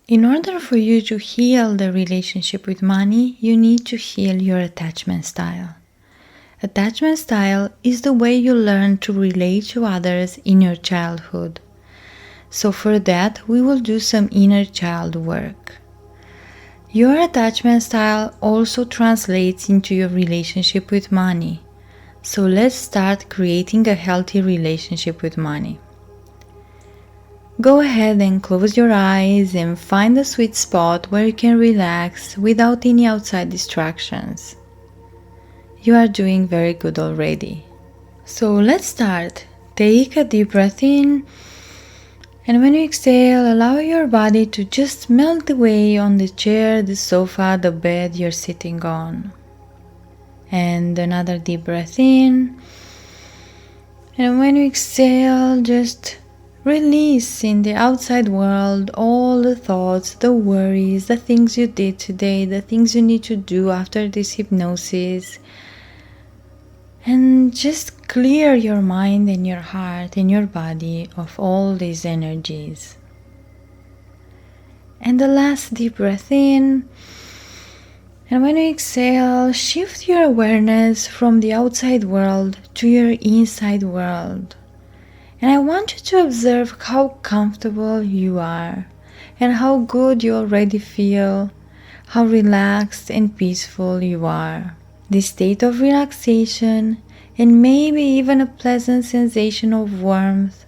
In order for you to heal the relationship with money, you need to heal your attachment style. Attachment style is the way you learn to relate to others in your childhood. So for that, we will do some inner child work. Your attachment style also translates into your relationship with money. So let's start creating a healthy relationship with money. Go ahead and close your eyes and find a sweet spot where you can relax without any outside distractions. You are doing very good already. So let's start. Take a deep breath in, and when you exhale, allow your body to just melt away on the chair, the sofa, the bed you're sitting on. And another deep breath in, and when you exhale, just release in the outside world all the thoughts, the worries, the things you did today, the things you need to do after this hypnosis. And just clear your mind and your heart and your body of all these energies. And the last deep breath in. And when you exhale, shift your awareness from the outside world to your inside world. And I want you to observe how comfortable you are and how good you already feel, how relaxed and peaceful you are. This state of relaxation and maybe even a pleasant sensation of warmth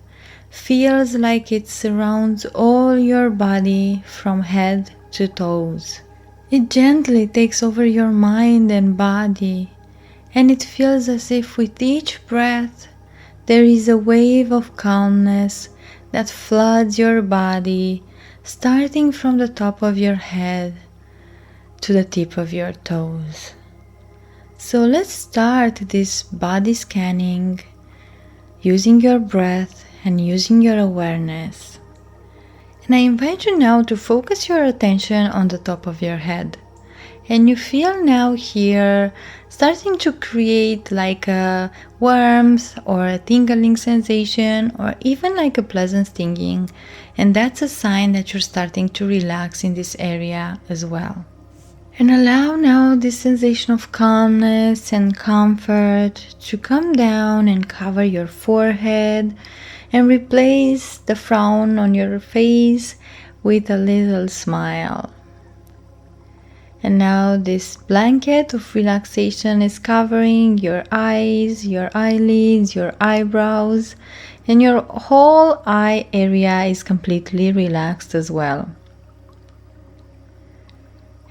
feels like it surrounds all your body from head to toes. It gently takes over your mind and body, and it feels as if with each breath there is a wave of calmness that floods your body, starting from the top of your head to the tip of your toes. So let's start this body scanning using your breath and using your awareness. And I invite you now to focus your attention on the top of your head. And you feel now here starting to create like a warmth or a tingling sensation or even like a pleasant stinging. And that's a sign that you're starting to relax in this area as well. And allow now this sensation of calmness and comfort to come down and cover your forehead and replace the frown on your face with a little smile. And now this blanket of relaxation is covering your eyes, your eyelids, your eyebrows, and your whole eye area is completely relaxed as well.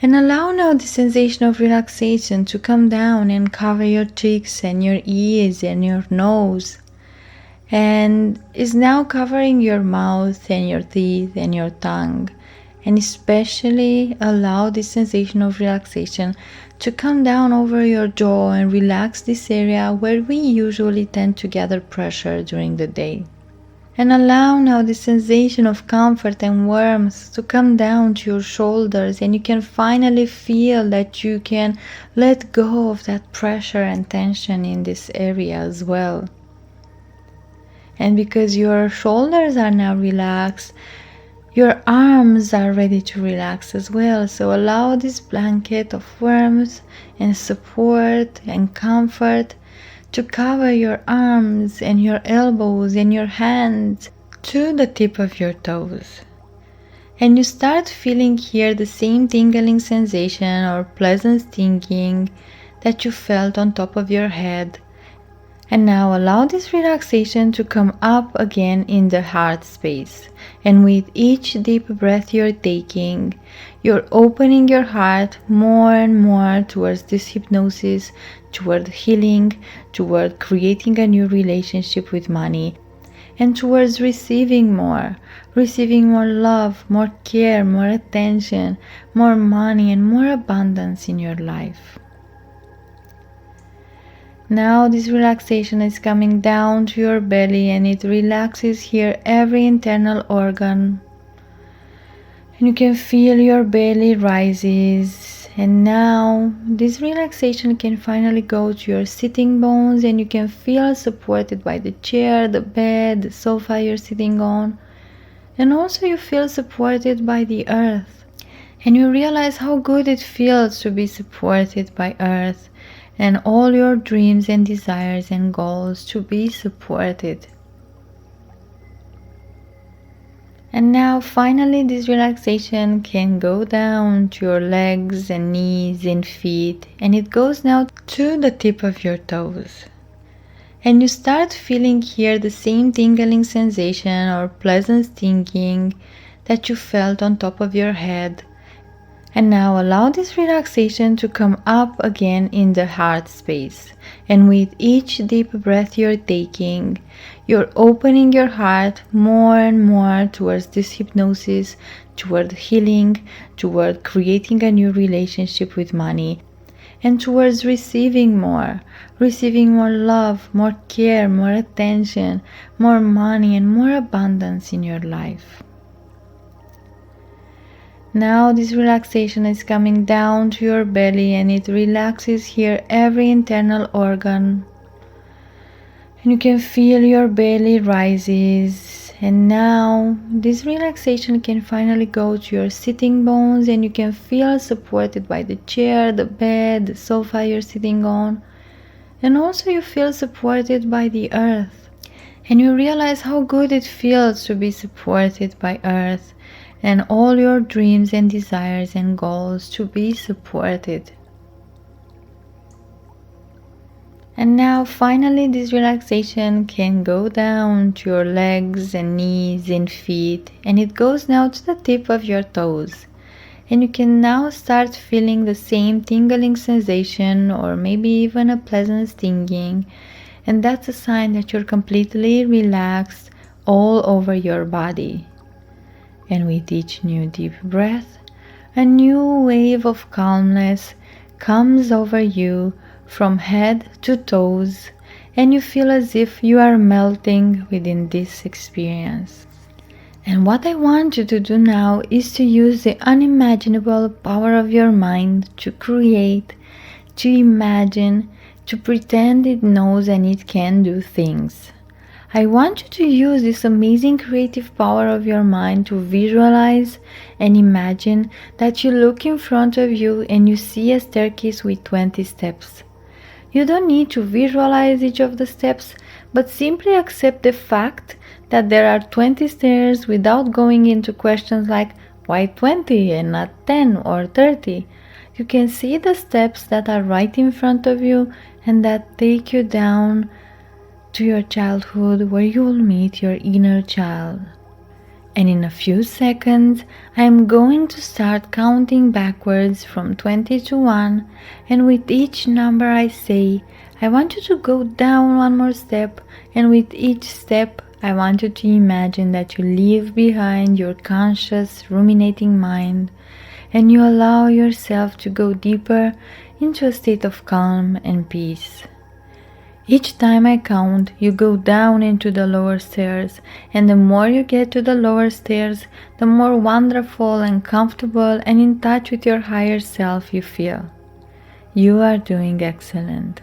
And allow now the sensation of relaxation to come down and cover your cheeks and your ears and your nose. And is now covering your mouth and your teeth and your tongue. And especially allow this sensation of relaxation to come down over your jaw and relax this area where we usually tend to gather pressure during the day. And allow now the sensation of comfort and warmth to come down to your shoulders, and you can finally feel that you can let go of that pressure and tension in this area as well. And because your shoulders are now relaxed, your arms are ready to relax as well. So allow this blanket of warmth and support and comfort to cover your arms and your elbows and your hands to the tip of your toes. And you start feeling here the same tingling sensation or pleasant stinging that you felt on top of your head. And now allow this relaxation to come up again in the heart space. And with each deep breath you're taking, you're opening your heart more and more towards this hypnosis, toward healing, toward creating a new relationship with money, and towards receiving more love, more care, more attention, more money, and more abundance in your life. Now this relaxation is coming down to your belly, and it relaxes here every internal organ. And you can feel your belly rises. And now this relaxation can finally go to your sitting bones, and you can feel supported by the chair, the bed, the sofa you're sitting on. And also you feel supported by the earth. And you realize how good it feels to be supported by earth and all your dreams and desires and goals to be supported. And now finally this relaxation can go down to your legs and knees and feet, and it goes now to the tip of your toes. And you start feeling here the same tingling sensation or pleasant stinging that you felt on top of your head. And now allow this relaxation to come up again in the heart space. And with each deep breath you're taking, you're opening your heart more and more towards this hypnosis, toward healing, toward creating a new relationship with money, and towards receiving more love, more care, more attention, more money, and more abundance in your life. Now this relaxation is coming down to your belly, and it relaxes here every internal organ. And you can feel your belly rises. And now this relaxation can finally go to your sitting bones, and you can feel supported by the chair, the bed, the sofa you're sitting on. And also you feel supported by the earth. And you realize how good it feels to be supported by earth and all your dreams and desires and goals to be supported. And now finally this relaxation can go down to your legs and knees and feet, and it goes now to the tip of your toes. And you can now start feeling the same tingling sensation or maybe even a pleasant stinging, and that's a sign that you're completely relaxed all over your body. And with each new deep breath, a new wave of calmness comes over you from head to toes, and you feel as if you are melting within this experience. And what I want you to do now is to use the unimaginable power of your mind to create, to imagine, to pretend it knows and it can do things. I want you to use this amazing creative power of your mind to visualize and imagine that you look in front of you and you see a staircase with 20 steps. You don't need to visualize each of the steps, but simply accept the fact that there are 20 stairs without going into questions like why 20 and not 10 or 30. You can see the steps that are right in front of you and that take you down to your childhood, where you will meet your inner child. And in a few seconds, I am going to start counting backwards from 20 to 1, and with each number I say, I want you to go down one more step, and with each step, I want you to imagine that you leave behind your conscious, ruminating mind, and you allow yourself to go deeper into a state of calm and peace. Each time I count, you go down into the lower stairs, and the more you get to the lower stairs, the more wonderful and comfortable and in touch with your higher self you feel. You are doing excellent.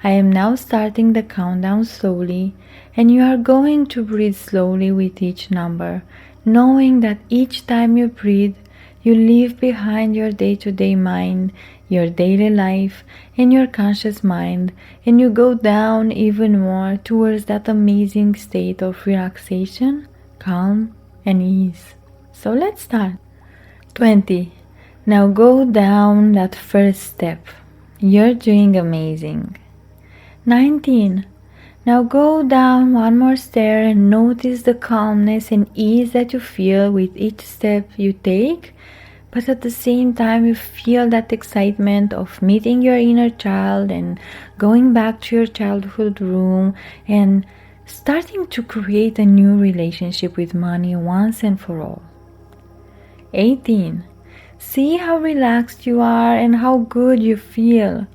I am now starting the countdown slowly, and you are going to breathe slowly with each number, knowing that each time you breathe, you leave behind your day-to-day mind, your daily life, and your conscious mind, and you go down even more towards that amazing state of relaxation, calm, and ease. So let's start. 20. Now go down that first step. You're doing amazing. 19. Now go down one more stair and notice the calmness and ease that you feel with each step you take, but at the same time you feel that excitement of meeting your inner child and going back to your childhood room and starting to create a new relationship with money once and for all. 18. See how relaxed you are and how good you feel.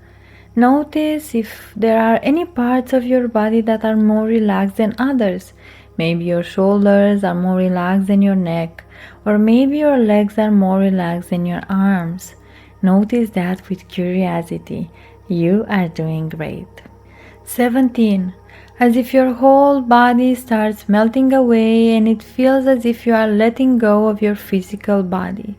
Notice if there are any parts of your body that are more relaxed than others. Maybe your shoulders are more relaxed than your neck, or maybe your legs are more relaxed than your arms. Notice that with curiosity. You are doing great. 17. as if your whole body starts melting away and it feels as if you are letting go of your physical body.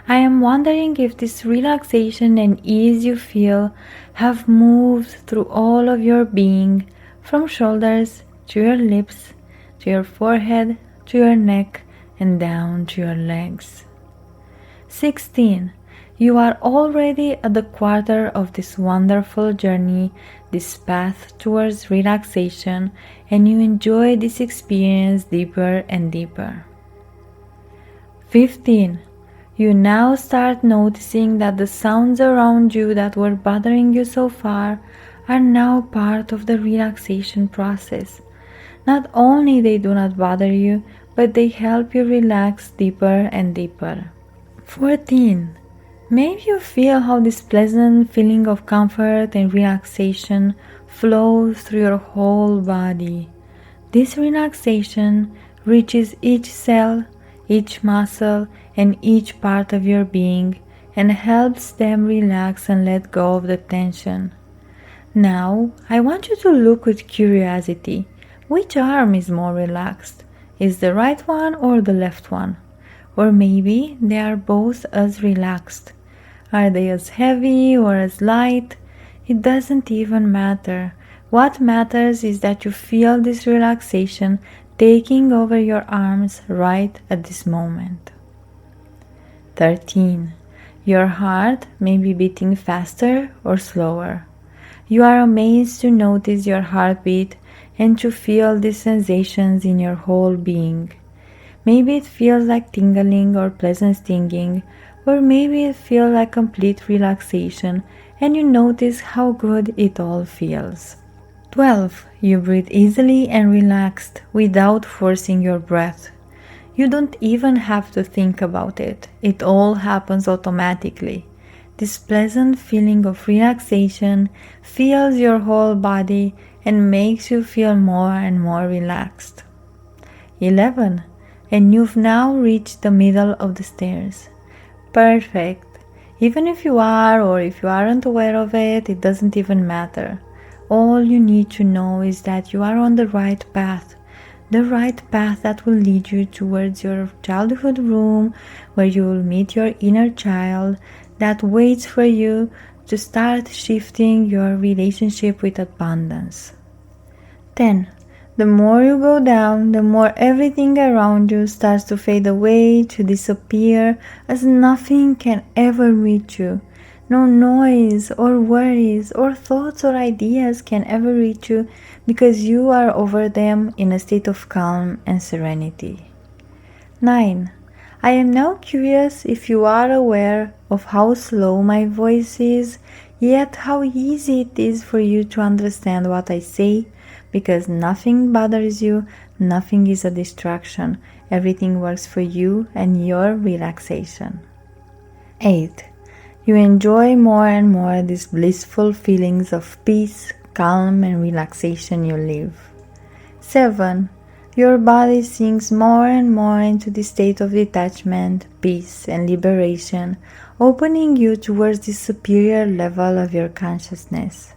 I am wondering if this relaxation and ease you feel have moved through all of your being, from shoulders to your lips, to your forehead, to your neck, and down to your legs. 16. You are already at the quarter of this wonderful journey, this path towards relaxation, and you enjoy this experience deeper and deeper. 15. You now start noticing that the sounds around you that were bothering you so far are now part of the relaxation process. Not only they do not bother you, but they help you relax deeper and deeper. 14. Maybe you feel how this pleasant feeling of comfort and relaxation flows through your whole body. This relaxation reaches each cell, each muscle, and each part of your being and helps them relax and let go of the tension. Now, I want you to look with curiosity. Which arm is more relaxed? Is the right one or the left one? Or maybe they are both as relaxed. Are they as heavy or as light? It doesn't even matter. What matters is that you feel this relaxation taking over your arms right at this moment. 13. Your heart may be beating faster or slower. You are amazed to notice your heartbeat and to feel these sensations in your whole being. Maybe it feels like tingling or pleasant stinging, or maybe it feels like complete relaxation and you notice how good it all feels. 12. You breathe easily and relaxed without forcing your breath. You don't even have to think about it. It all happens automatically. This pleasant feeling of relaxation fills your whole body and makes you feel more and more relaxed. 11. And you've now reached the middle of the stairs. Perfect. Even if you are or if you aren't aware of it, it doesn't even matter. All you need to know is that you are on the right path. The right path that will lead you towards your childhood room, where you will meet your inner child that waits for you to start shifting your relationship with abundance. 10. The more you go down, the more everything around you starts to fade away, to disappear, as nothing can ever reach you. No noise or worries or thoughts or ideas can ever reach you because you are over them in a state of calm and serenity. 9. I am now curious if you are aware of how slow my voice is, yet how easy it is for you to understand what I say, because nothing bothers you, nothing is a distraction. Everything works for you and your relaxation. 8. You enjoy more and more these blissful feelings of peace, calm, and relaxation you live. 7. Your body sinks more and more into the state of detachment, peace, and liberation, opening you towards the superior level of your consciousness.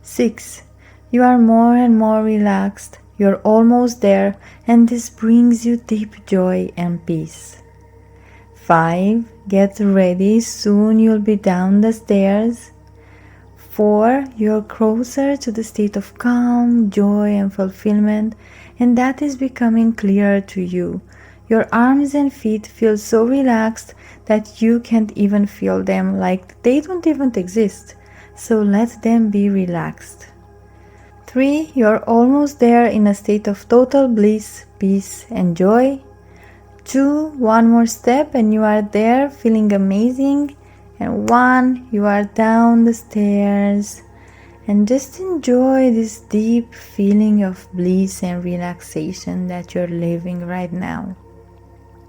6. You are more and more relaxed, you're almost there, and this brings you deep joy and peace. 5. Get ready, soon you'll be down the stairs. 4. You're closer to the state of calm, joy, and fulfillment, and that is becoming clearer to you. Your arms and feet feel so relaxed that you can't even feel them, like they don't even exist. So let them be relaxed. 3. You're almost there in a state of total bliss, peace, and joy. 2. One more step and you are there feeling amazing. And 1. You are down the stairs. And just enjoy this deep feeling of bliss and relaxation that you're living right now.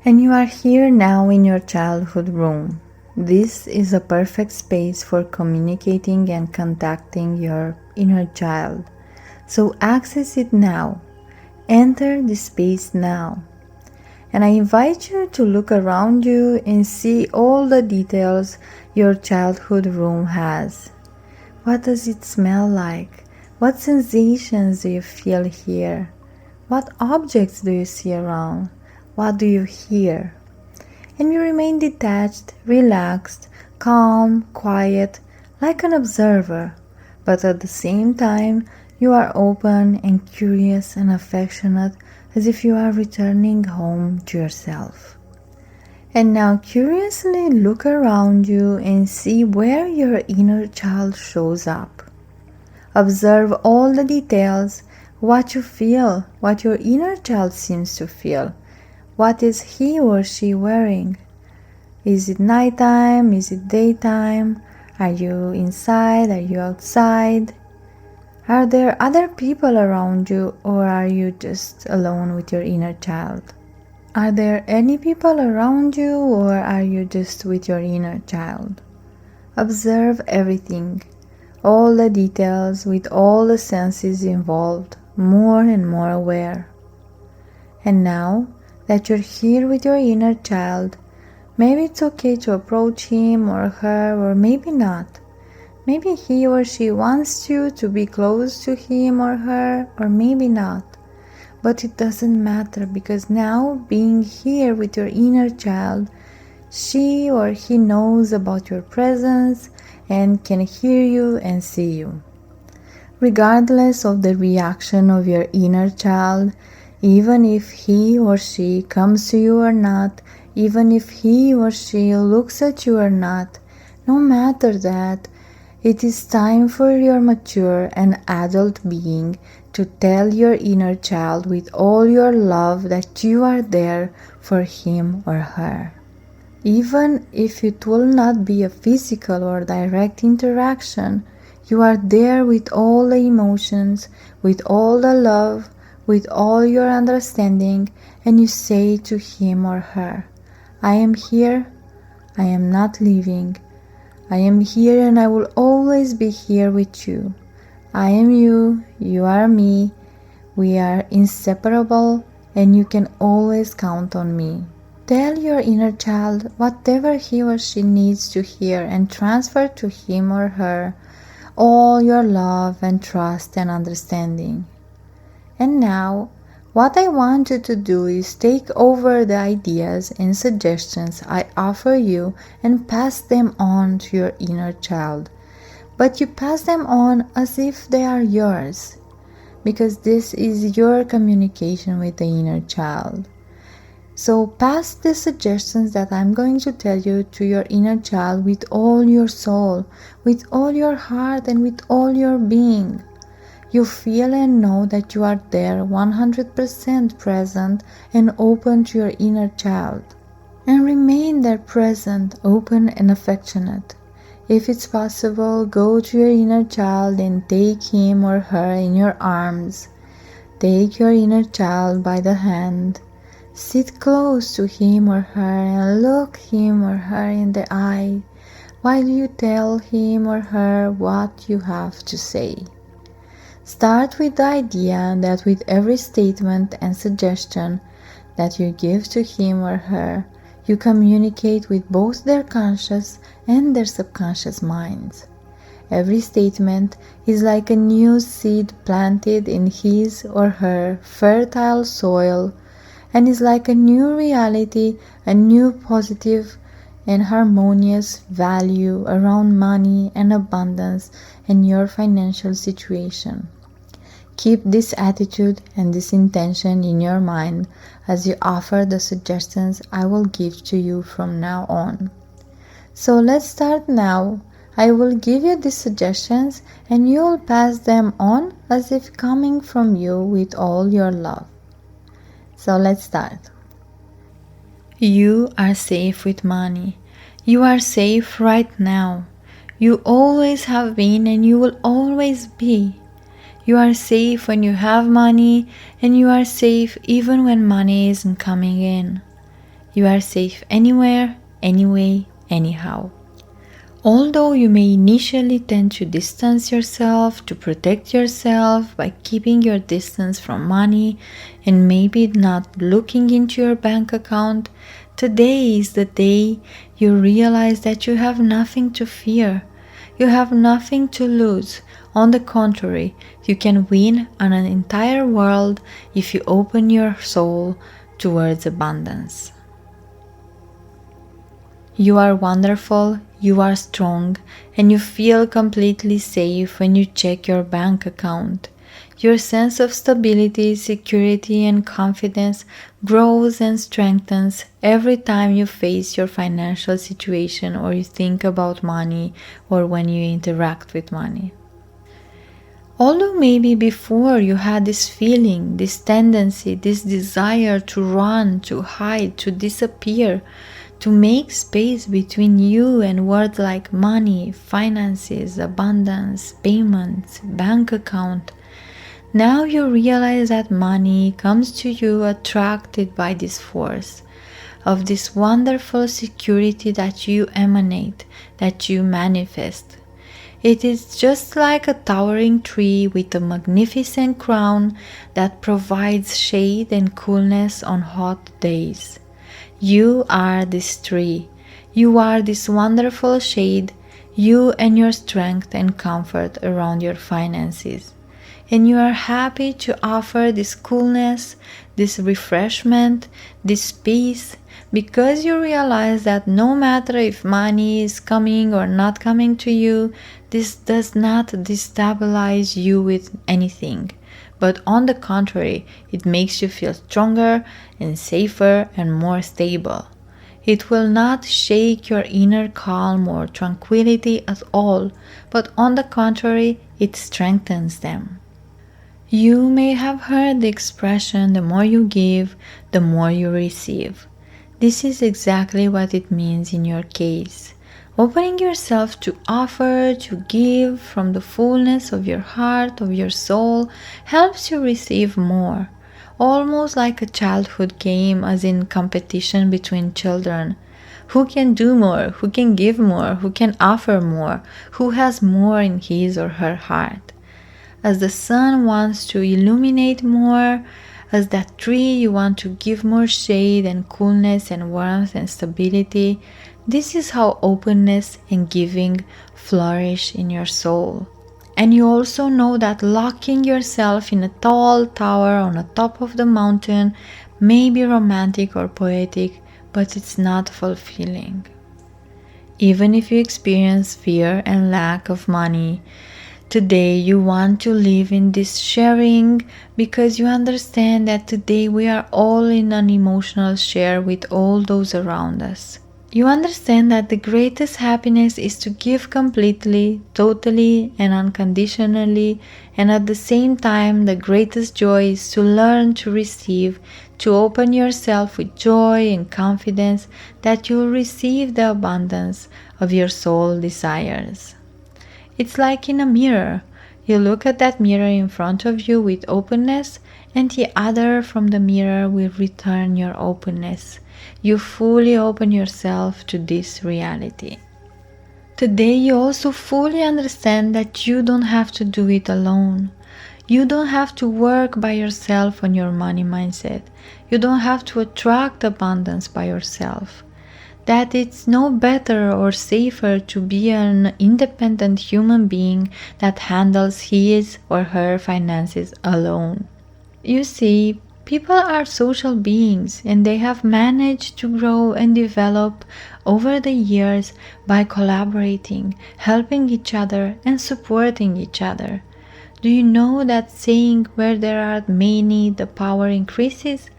And you are here now in your childhood room. This is a perfect space for communicating and contacting your inner child. So access it now. Enter the space now. And I invite you to look around you and see all the details your childhood room has. What does it smell like? What sensations do you feel here? What objects do you see around? What do you hear? And you remain detached, relaxed, calm, quiet, like an observer, but at the same time you are open and curious and affectionate, as if you are returning home to yourself. And now curiously look around you and see where your inner child shows up. Observe all the details, what you feel, what your inner child seems to feel. What is he or she wearing? Is it nighttime? Is it daytime? Are you inside? Are you outside? Are there other people around you, or are you just alone with your inner child? Are there any people around you, or are you just with your inner child? Observe everything, all the details with all the senses involved, more and more aware. And now that you're here with your inner child, maybe it's okay to approach him or her, or maybe not. Maybe he or she wants you to be close to him or her, or maybe not. But it doesn't matter, because now, being here with your inner child, she or he knows about your presence and can hear you and see you. Regardless of the reaction of your inner child, even if he or she comes to you or not, even if he or she looks at you or not, no matter that, it is time for your mature and adult being to tell your inner child with all your love that you are there for him or her. Even if it will not be a physical or direct interaction, you are there with all the emotions, with all the love, with all your understanding, and you say to him or her, I am here, I am not leaving. I am here and I will always be here with you. I am you, you are me, we are inseparable, and you can always count on me. Tell your inner child whatever he or she needs to hear and transfer to him or her all your love and trust and understanding. And now, what I want you to do is take over the ideas and suggestions I offer you and pass them on to your inner child. But you pass them on as if they are yours, because this is your communication with the inner child. So pass the suggestions that I'm going to tell you to your inner child with all your soul, with all your heart, and with all your being. You feel and know that you are there 100% present and open to your inner child. And remain there present, open and affectionate. If it's possible, go to your inner child and take him or her in your arms. Take your inner child by the hand. Sit close to him or her and look him or her in the eye while you tell him or her what you have to say. Start with the idea that with every statement and suggestion that you give to him or her, you communicate with both their conscious and their subconscious minds. Every statement is like a new seed planted in his or her fertile soil, and is like a new reality, a new positive and harmonious value around money and abundance and your financial situation. Keep this attitude and this intention in your mind as you offer the suggestions I will give to you from now on. So let's start now. I will give you these suggestions and you will pass them on as if coming from you with all your love. So let's start. You are safe with money. You are safe right now. You always have been and you will always be. You are safe when you have money, and you are safe even when money isn't coming in. You are safe anywhere, anyway, anyhow. Although you may initially tend to distance yourself, to protect yourself by keeping your distance from money and maybe not looking into your bank account, today is the day you realize that you have nothing to fear. You have nothing to lose. On the contrary, you can win an entire world if you open your soul towards abundance. You are wonderful, you are strong, and you feel completely safe when you check your bank account. Your sense of stability, security, and confidence grows and strengthens every time you face your financial situation or you think about money or when you interact with money. Although maybe before you had this feeling, this tendency, this desire to run, to hide, to disappear, to make space between you and words like money, finances, abundance, payments, bank account. Now you realize that money comes to you attracted by this force of this wonderful security that you emanate, that you manifest. It is just like a towering tree with a magnificent crown that provides shade and coolness on hot days. You are this tree. You are this wonderful shade, you and your strength and comfort around your finances. And you are happy to offer this coolness, this refreshment, this peace, because you realize that no matter if money is coming or not coming to you, this does not destabilize you with anything. But on the contrary, it makes you feel stronger and safer and more stable. It will not shake your inner calm or tranquility at all, but on the contrary, it strengthens them. You may have heard the expression, the more you give, the more you receive. This is exactly what it means in your case. Opening yourself to offer, to give from the fullness of your heart, of your soul, helps you receive more. Almost like a childhood game, as in competition between children. Who can do more? Who can give more? Who can offer more? Who has more in his or her heart? As the sun wants to illuminate more, as that tree you want to give more shade and coolness and warmth and stability, this is how openness and giving flourish in your soul. And you also know that locking yourself in a tall tower on the top of the mountain may be romantic or poetic, but it's not fulfilling. Even if you experience fear and lack of money, today you want to live in this sharing because you understand that today we are all in an emotional share with all those around us. You understand that the greatest happiness is to give completely, totally, and unconditionally, and at the same time the greatest joy is to learn to receive, to open yourself with joy and confidence that you will receive the abundance of your soul desires. It's like in a mirror. You look at that mirror in front of you with openness, and the other from the mirror will return your openness. You fully open yourself to this reality. Today you also fully understand that you don't have to do it alone. You don't have to work by yourself on your money mindset. You don't have to attract abundance by yourself. That it's no better or safer to be an independent human being that handles his or her finances alone. You see, people are social beings and they have managed to grow and develop over the years by collaborating, helping each other and supporting each other. Do you know that saying where there are many, the power increases?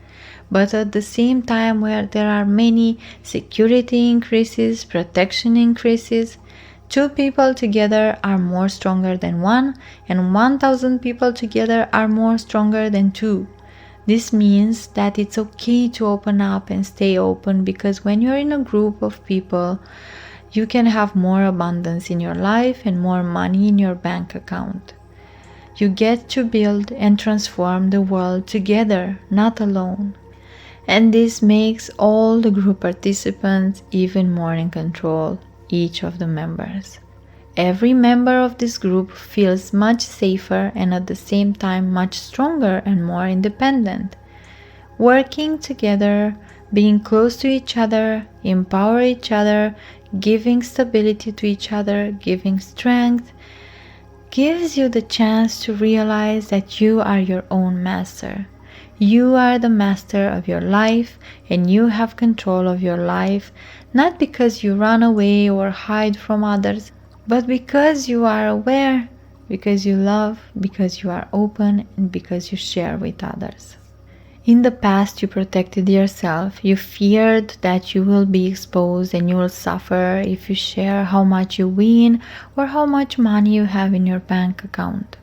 But at the same time where there are many, security increases, protection increases. Two people together are more stronger than one, and 1,000 people together are more stronger than two. This means that it's okay to open up and stay open, because when you're in a group of people, you can have more abundance in your life and more money in your bank account. You get to build and transform the world together, not alone. And this makes all the group participants even more in control, each of the members. Every member of this group feels much safer and at the same time much stronger and more independent. Working together, being close to each other, empower each other, giving stability to each other, giving strength, gives you the chance to realize that you are your own master. You are the master of your life and you have control of your life, not because you run away or hide from others, but because you are aware, because you love, because you are open, and because you share with others. In the past, you protected yourself. You feared that you will be exposed and you will suffer if you share how much you win or how much money you have in your bank account.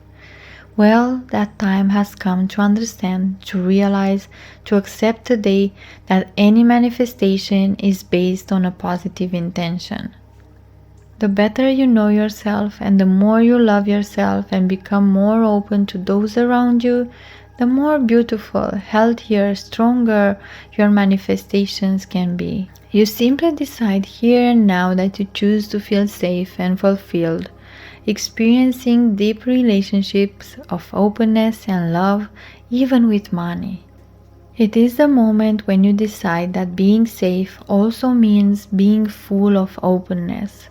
Well, that time has come to understand, to realize, to accept today that any manifestation is based on a positive intention. The better you know yourself and the more you love yourself and become more open to those around you, the more beautiful, healthier, stronger your manifestations can be. You simply decide here and now that you choose to feel safe and fulfilled, experiencing deep relationships of openness and love, even with money. It is the moment when you decide that being safe also means being full of openness.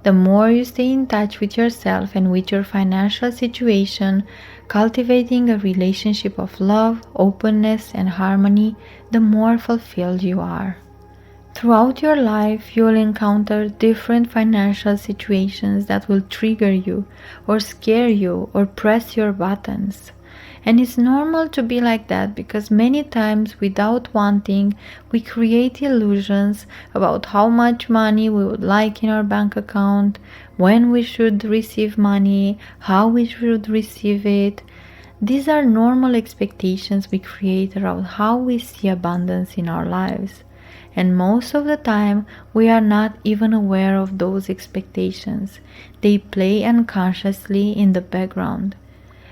The more you stay in touch with yourself and with your financial situation, cultivating a relationship of love, openness, and harmony, the more fulfilled you are. Throughout your life, you will encounter different financial situations that will trigger you, or scare you, or press your buttons. And it's normal to be like that because many times, without wanting, we create illusions about how much money we would like in our bank account, when we should receive money, how we should receive it. These are normal expectations we create around how we see abundance in our lives. And most of the time, we are not even aware of those expectations. They play unconsciously in the background.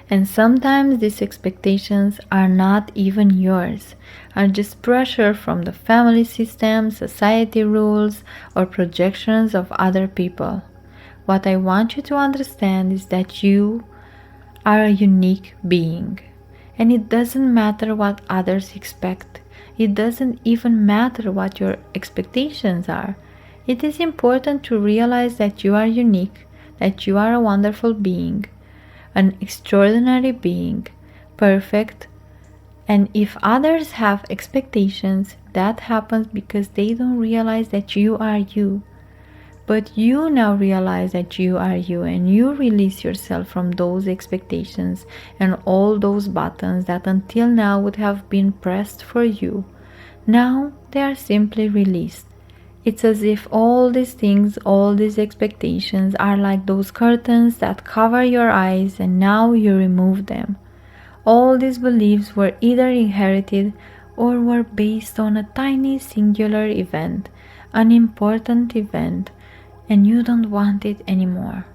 And sometimes these expectations are not even yours, are just pressure from the family system, society rules, or projections of other people. What I want you to understand is that you are a unique being. And it doesn't matter what others expect. It doesn't even matter what your expectations are. It is important to realize that you are unique, that you are a wonderful being, an extraordinary being, perfect, and if others have expectations, that happens because they don't realize that you are you. But you now realize that you are you and you release yourself from those expectations and all those buttons that until now would have been pressed for you. Now they are simply released. It's as if all these things, all these expectations are like those curtains that cover your eyes and now you remove them. All these beliefs were either inherited or were based on a tiny singular event, an important event, and you don't want it anymore.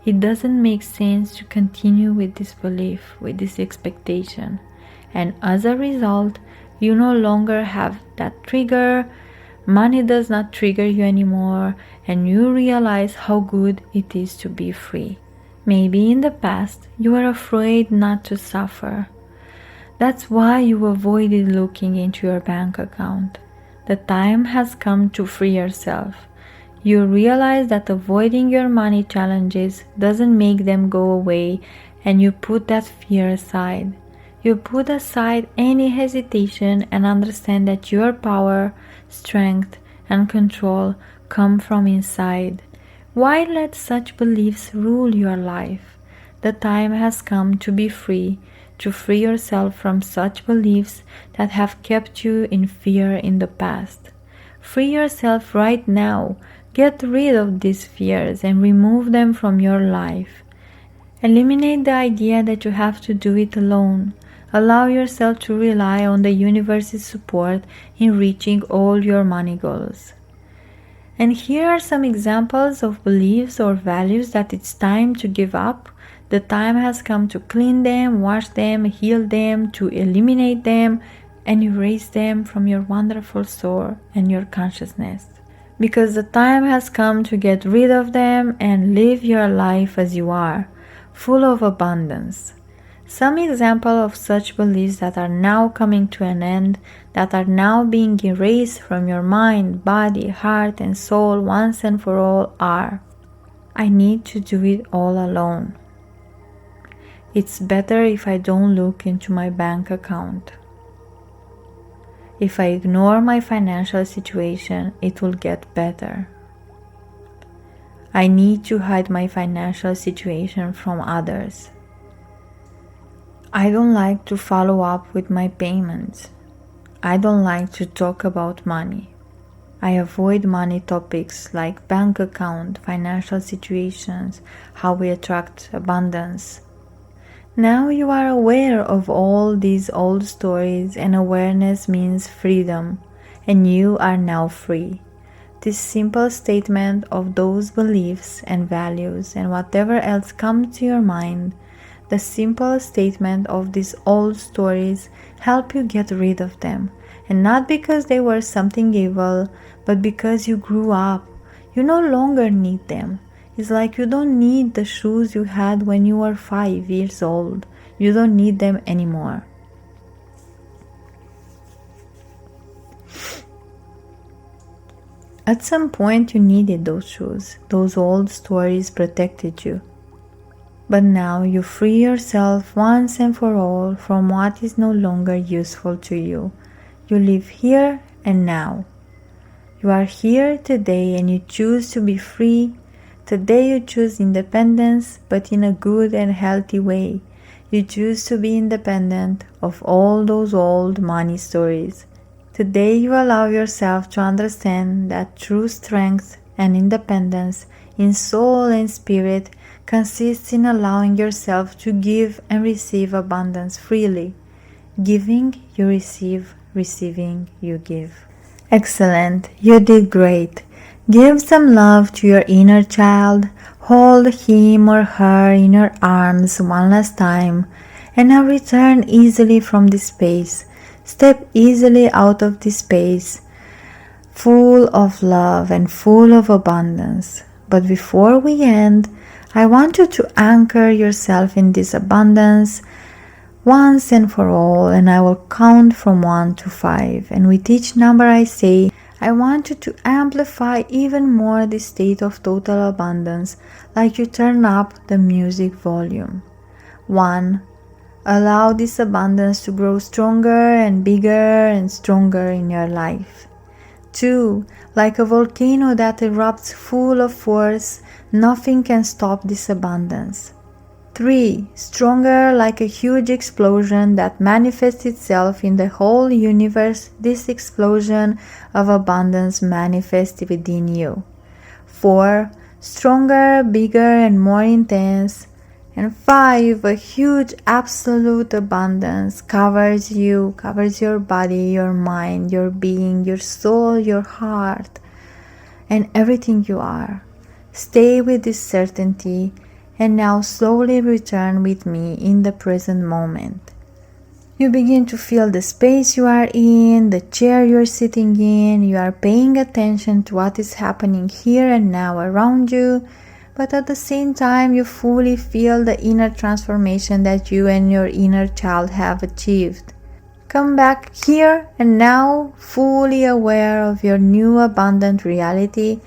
It doesn't make sense to continue with this belief, with this expectation. And as a result, you no longer have that trigger. Money does not trigger you anymore, and you realize how good it is to be free. Maybe in the past you were afraid not to suffer. That's why you avoided looking into your bank account. The time has come to free yourself. You realize that avoiding your money challenges doesn't make them go away, and you put that fear aside. You put aside any hesitation and understand that your power, strength, and control come from inside. Why let such beliefs rule your life? The time has come to be free, to free yourself from such beliefs that have kept you in fear in the past. Free yourself right now. Get rid of these fears and remove them from your life. Eliminate the idea that you have to do it alone. Allow yourself to rely on the universe's support in reaching all your money goals. And here are some examples of beliefs or values that it's time to give up. The time has come to clean them, wash them, heal them, to eliminate them, and erase them from your wonderful soul and your consciousness. Because the time has come to get rid of them and live your life as you are, full of abundance. Some example of such beliefs that are now coming to an end, that are now being erased from your mind, body, heart, and soul once and for all are: I need to do it all alone. It's better if I don't look into my bank account. If I ignore my financial situation, it will get better. I need to hide my financial situation from others. I don't like to follow up with my payments. I don't like to talk about money. I avoid money topics like bank account, financial situations, how we attract abundance. Now you are aware of all these old stories, and awareness means freedom, and you are now free. This simple statement of those beliefs and values and whatever else comes to your mind, the simple statement of these old stories help you get rid of them. And not because they were something evil, but because you grew up. You no longer need them. It's like you don't need the shoes you had when you were 5 years old. You don't need them anymore. At some point you needed those shoes. Those old stories protected you. But now you free yourself once and for all from what is no longer useful to you. You live here and now. You are here today and you choose to be free. Today you choose independence, but in a good and healthy way. You choose to be independent of all those old money stories. Today you allow yourself to understand that true strength and independence in soul and spirit consists in allowing yourself to give and receive abundance freely. Giving, you receive. Receiving, you give. Excellent. You did great. Give some love to your inner child. Hold him or her in your arms one last time. And now return easily from this space. Step easily out of this space, full of love and full of abundance. But before we end, I want you to anchor yourself in this abundance once and for all, and I will count from 1 to 5. And with each number I say, I want you to amplify even more this state of total abundance, like you turn up the music volume. 1. Allow this abundance to grow stronger and bigger and stronger in your life. 2. Like a volcano that erupts full of force, nothing can stop this abundance. 3. Stronger like a huge explosion that manifests itself in the whole universe. This explosion of abundance manifests within you. 4. Stronger, bigger, and more intense. And 5. A huge absolute abundance covers you, covers your body, your mind, your being, your soul, your heart, and everything you are. Stay with this certainty. And now slowly return with me in the present moment. You begin to feel the space you are in, the chair you are sitting in. You are paying attention to what is happening here and now around you. But at the same time, you fully feel the inner transformation that you and your inner child have achieved. Come back here and now, fully aware of your new abundant reality,